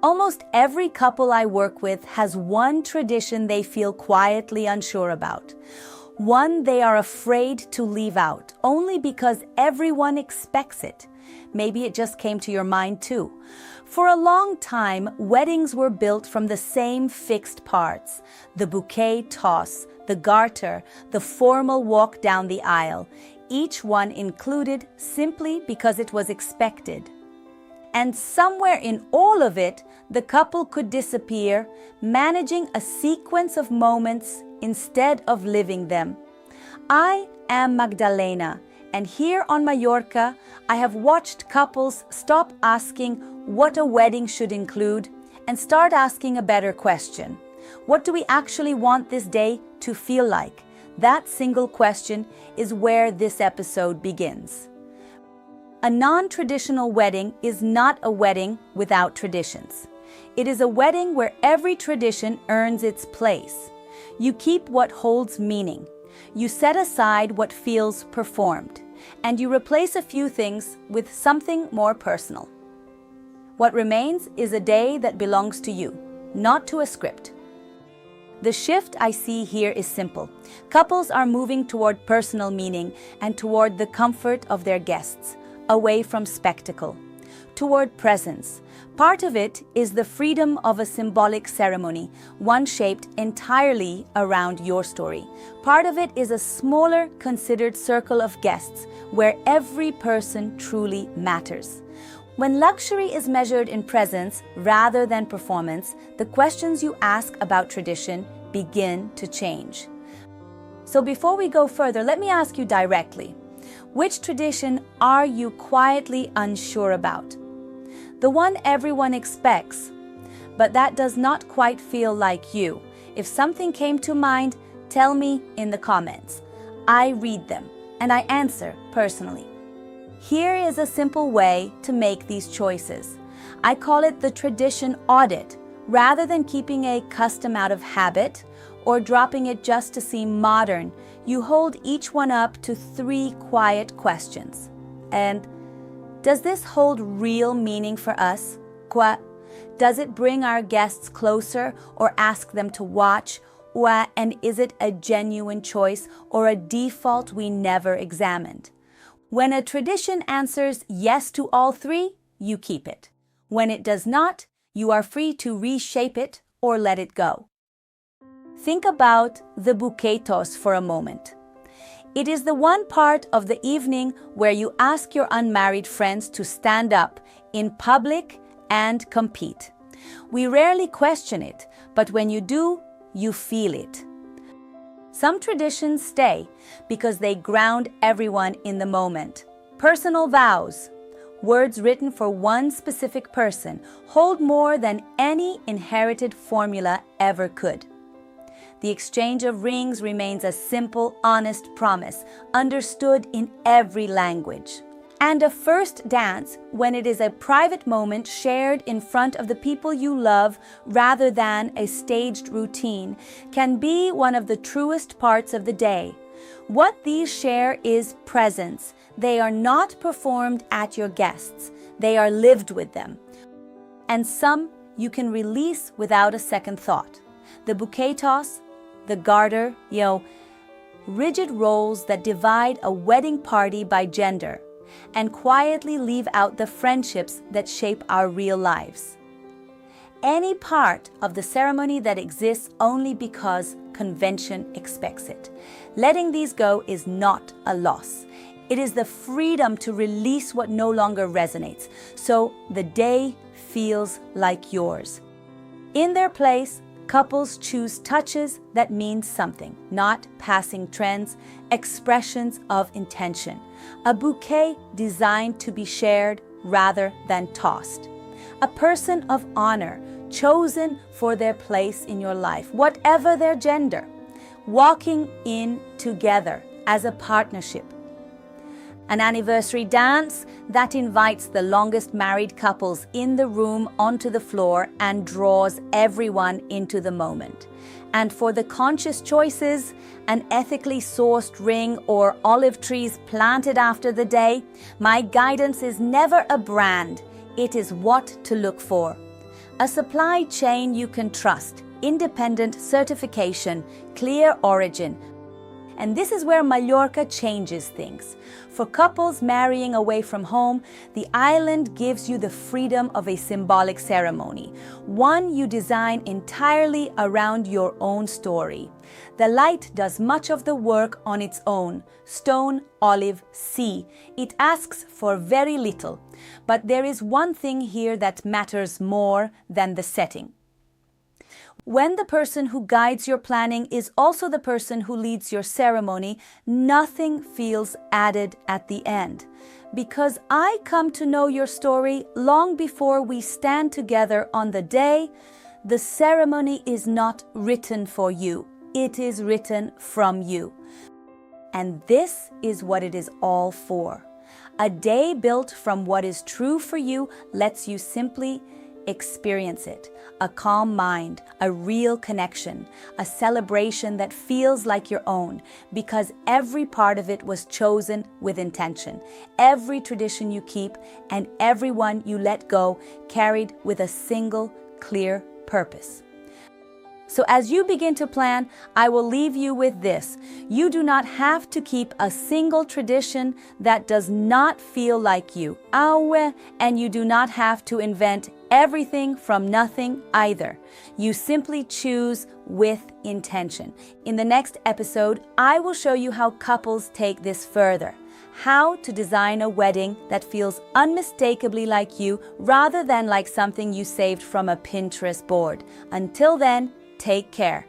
Almost every couple I work with has one tradition they feel quietly unsure about. One they are afraid to leave out, only because everyone expects it. Maybe it just came to your mind too. For a long time, weddings were built from the same fixed parts: the bouquet toss, the garter, the formal walk down the aisle, each one included simply because it was expected. And somewhere in all of it, the couple could disappear, managing a sequence of moments instead of living them. I am Magdalena, and here on Mallorca, I have watched couples stop asking what a wedding should include and start asking a better question. What do we actually want this day to feel like? That single question is where this episode begins. A non-traditional wedding is not a wedding without traditions. It is a wedding where every tradition earns its place. You keep what holds meaning. You set aside what feels performed, and you replace a few things with something more personal. What remains is a day that belongs to you, not to a script. The shift I see here is simple. Couples are moving toward personal meaning and toward the comfort of their guests, away from spectacle, toward presence. Part of it is the freedom of a symbolic ceremony, one shaped entirely around your story. Part of it is a smaller, considered circle of guests where every person truly matters. When luxury is measured in presence rather than performance, the questions you ask about tradition begin to change. So before we go further, let me ask you directly. Which tradition are you quietly unsure about? The one everyone expects, but that does not quite feel like you. If something came to mind, tell me in the comments. I read them and I answer personally. Here is a simple way to make these choices. I call it the Tradition Audit. Rather than keeping a custom out of habit or dropping it just to seem modern, you hold each one up to 3 quiet questions. And does this hold real meaning for us? Does it bring our guests closer or ask them to watch? And is it a genuine choice or a default we never examined? When a tradition answers yes to all 3, you keep it. When it does not, you are free to reshape it or let it go. Think about the bouquet toss for a moment. It is the one part of the evening where you ask your unmarried friends to stand up in public and compete. We rarely question it, but when you do, you feel it. Some traditions stay because they ground everyone in the moment. Personal vows, words written for one specific person, hold more than any inherited formula ever could. The exchange of rings remains a simple, honest promise, understood in every language. And a first dance, when it is a private moment shared in front of the people you love rather than a staged routine, can be one of the truest parts of the day. What these share is presence. They are not performed at your guests. They are lived with them. And some you can release without a second thought. The bouquet toss, the garter, rigid roles that divide a wedding party by gender and quietly leave out the friendships that shape our real lives. Any part of the ceremony that exists only because convention expects it. Letting these go is not a loss. It is the freedom to release what no longer resonates, so the day feels like yours. In their place, couples choose touches that mean something, not passing trends, expressions of intention. A bouquet designed to be shared rather than tossed. A person of honor, chosen for their place in your life, whatever their gender. Walking in together as a partnership. An anniversary dance that invites the longest married couples in the room onto the floor and draws everyone into the moment. And for the conscious choices, an ethically sourced ring or olive trees planted after the day, my guidance is never a brand, it is what to look for. A supply chain you can trust, independent certification, clear origin. And this is where Mallorca changes things. For couples marrying away from home, the island gives you the freedom of a symbolic ceremony, one you design entirely around your own story. The light does much of the work on its own. Stone, olive, sea. It asks for very little. But there is one thing here that matters more than the setting. When the person who guides your planning is also the person who leads your ceremony, nothing feels added at the end. Because I come to know your story long before we stand together on the day, the ceremony is not written for you. It is written from you. And this is what it is all for. A day built from what is true for you lets you simply experience it. A calm mind, a real connection, a celebration that feels like your own, because every part of it was chosen with intention. Every tradition you keep and everyone you let go carried with a single clear purpose. So as you begin to plan, I will leave you with this. You do not have to keep a single tradition that does not feel like you. And you do not have to invent everything from nothing either. You simply choose with intention. In the next episode, I will show you how couples take this further. How to design a wedding that feels unmistakably like you rather than like something you saved from a Pinterest board. Until then, take care.